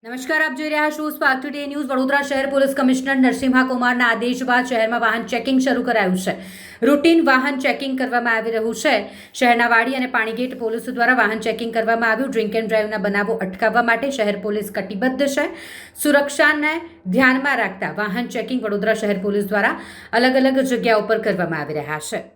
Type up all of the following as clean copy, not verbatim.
નમસ્કાર, આપ જોઈ રહ્યા છો સ્પાર્ક ટુડે ન્યૂઝ। વડોદરા શહેર પોલીસ કમિશનર નરસિંહા કુમારના આદેશ બાદ શહેરમાં વાહન ચેકિંગ શરૂ કરાયું છે। રૂટીન વાહન ચેકિંગ કરવામાં આવી રહ્યું છે। શહેરના વાડી અને પાણીગેટ પોલીસ દ્વારા વાહન ચેકિંગ કરવામાં આવ્યું। ડ્રિંક એન્ડ ડ્રાઈવના બનાવો અટકાવવા માટે શહેર પોલીસ કટિબદ્ધ છે। સુરક્ષાને ધ્યાનમાં રાખતા વાહન ચેકિંગ વડોદરા શહેર પોલીસ દ્વારા અલગ અલગ જગ્યાઓ પર કરવામાં આવી રહ્યા છે।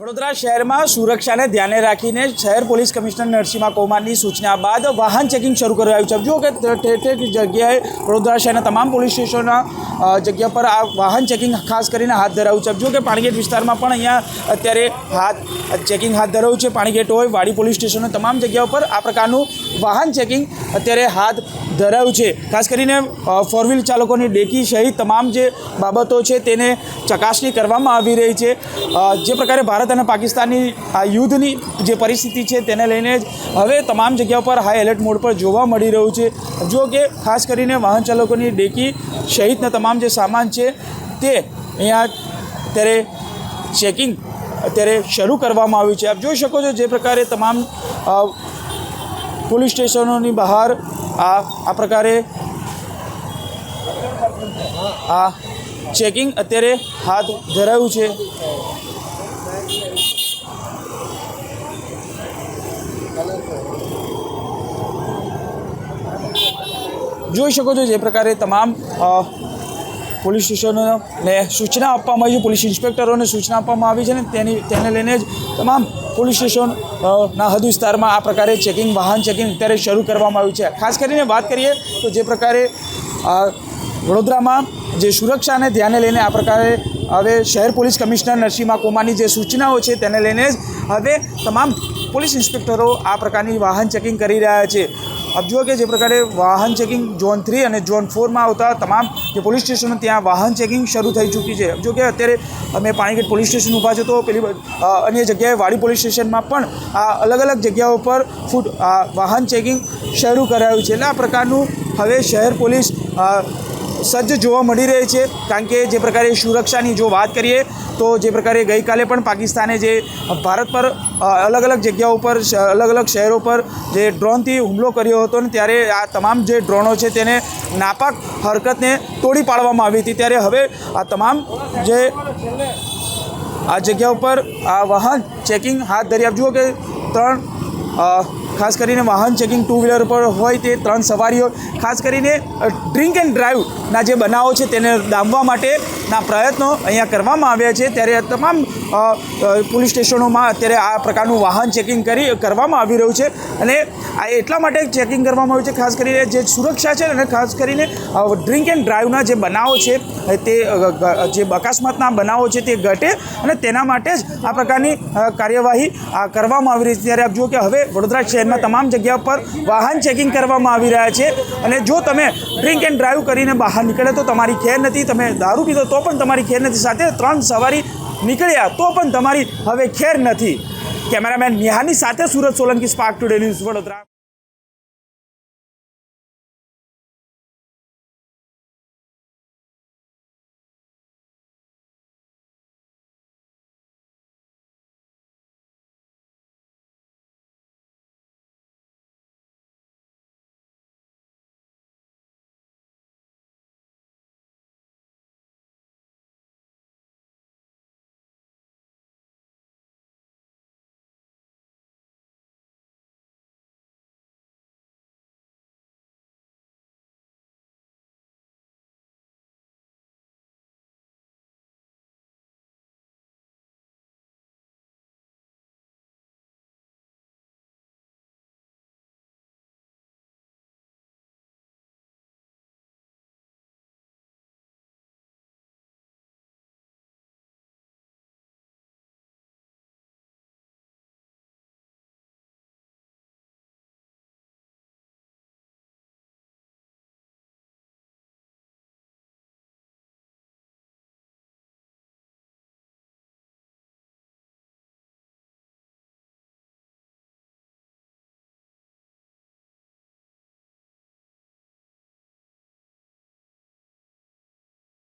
વડોદરા શહેરમાં સુરક્ષાને ધ્યાને રાખીને શહેર પોલીસ કમિશનર નરસિંહા કુમારની સૂચના બાદ વાહન ચેકિંગ શરૂ કરાયું છે। જો કે ઠેર ઠેર જગ્યાએ વડોદરા શહેરના તમામ પોલીસ સ્ટેશનના જગ્યા પર આ વાહન ચેકિંગ ખાસ કરીને હાથ ધરાયું છે। જો કે પાણીગેટ વિસ્તારમાં પણ અહીંયા અત્યારે ચેકિંગ હાથ ધરાયું છે। પાણીગેટ હોય, વાડી પોલીસ સ્ટેશનો તમામ જગ્યાઓ પર આ પ્રકારનું વાહન ચેકિંગ અત્યારે હાથ ધરાયું છે। ખાસ કરીને ફોર વ્હીલ ચાલકોની ડેકી સહિત તમામ જે બાબતો છે તેને ચકાસણી કરવામાં આવી રહી છે। જે પ્રકારે ભારત અને પાકિસ્તાનની આ યુદ્ધની જે પરિસ્થિતિ છે તેને લઈને જ હવે તમામ જગ્યાઓ પર હાઈ એલર્ટ મોડ પર જોવા મળી રહ્યું છે। જો કે ખાસ કરીને વાહન ચાલકોની ડેકી સહિતના તમામ જે સામાન છે તે અહીંયા અત્યારે ચેકિંગ અત્યારે શરૂ કરવામાં આવ્યું છે। આપ જોઈ શકો છો જે પ્રકારે તમામ પોલીસ સ્ટેશનોની બહાર આ પ્રકારે આ ચેકિંગ અત્યારે હાથ ધરાયું છે। જોઈ શકો છો જે પ્રકારે તમામ પોલીસ સ્ટેશનોને સૂચના આપવામાં આવી છે, પોલીસ ઇન્સ્પેક્ટરોને સૂચના આપવામાં આવી છે ને તેને લઈને જ તમામ પોલીસ સ્ટેશનના હદ વિસ્તારમાં આ પ્રકારે ચેકિંગ વાહન ચેકિંગ અત્યારે શરૂ કરવામાં આવ્યું છે। ખાસ કરીને વાત કરીએ તો જે પ્રકારે વડોદરામાં જે સુરક્ષાને ધ્યાને લઈને આ પ્રકારે હવે શહેર પોલીસ કમિશનર નરસિંહા કુમારની જે સૂચનાઓ છે તેને લઈને જ હવે તમામ પોલીસ ઇન્સ્પેક્ટરો આ પ્રકારની વાહન ચેકિંગ કરી રહ્યા છે। આપ જુઓ કે જે પ્રકારે વાહન ચેકિંગ ઝોન 3 અને ઝોન 4માં આવતા તમામ જે પોલીસ સ્ટેશનો ત્યાં વાહન ચેકિંગ શરૂ થઈ ચૂકી છે। જો કે અત્યારે અમે પાણીગેટ પોલીસ સ્ટેશન ઊભા છે તો પેલી અન્ય જગ્યાએ વાડી પોલીસ સ્ટેશનમાં પણ આ અલગ અલગ જગ્યાઓ પર વાહન ચેકિંગ શરૂ કરાયું છે। એટલે આ પ્રકારનું હવે શહેર પોલીસ સજ્જ જોવા મળી રહી છે। કારણ કે જે પ્રકારે સુરક્ષાની જો વાત કરીએ તો જે પ્રકારે ગઈકાલે પણ પાકિસ્તાને જે ભારત પર અલગ અલગ જગ્યાઓ પર અલગ અલગ શહેરો પર જે ડ્રોનથી હુમલો કર્યો હતો ને ત્યારે આ તમામ જે ડ્રોનો છે તેને નાપાક હરકતને તોડી પાડવામાં આવી હતી। ત્યારે હવે આ તમામ જે આ જગ્યા ઉપર આ વાહન ચેકિંગ હાથ ધરી આપ જુઓ કે ખાસ કરીને વાહન ચેકિંગ ટુ વ્હીલર પર હોય તે 3 સવારીઓ ખાસ કરીને ડ્રિંક એન્ડ ડ્રાઈવના જે બનાવો છે તેને ડામવા માટેના પ્રયત્નો અહીંયા કરવામાં આવ્યા છે। ત્યારે તમામ પોલીસ સ્ટેશનોમાં અત્યારે આ પ્રકારનું વાહન ચેકિંગ કરવામાં આવી રહ્યું છે અને આ એટલા માટે ચેકિંગ કરવામાં આવ્યું છે ખાસ કરીને જે સુરક્ષા છે અને ખાસ કરીને ડ્રિંક એન્ડ ડ્રાઈવના જે બનાવો છે તે જે અકસ્માતના બનાવો છે તે ઘટે અને તેના માટે જ આ પ્રકારની કાર્યવાહી કરવામાં આવી રહી છે। ત્યારે આપ જુઓ કે હવે વડોદરા શહેરના તમામ જગ્યા પર વાહન ચેકિંગ કરવામાં આવી રહ્યા છે અને જો તમે ડ્રિંક એન્ડ ડ્રાઈવ કરીને બહાર નીકળે તો તમારી ખેર નથી, તમે દારૂ પીધો તો પણ તમારી ખેર નથી, સાથે 3 સવારી નીકળ્યા તો પણ તમારી હવે ખેર નથી। કેમેરામેન નિહાની સાથે Surat Solanki, spark today news, Vadodara.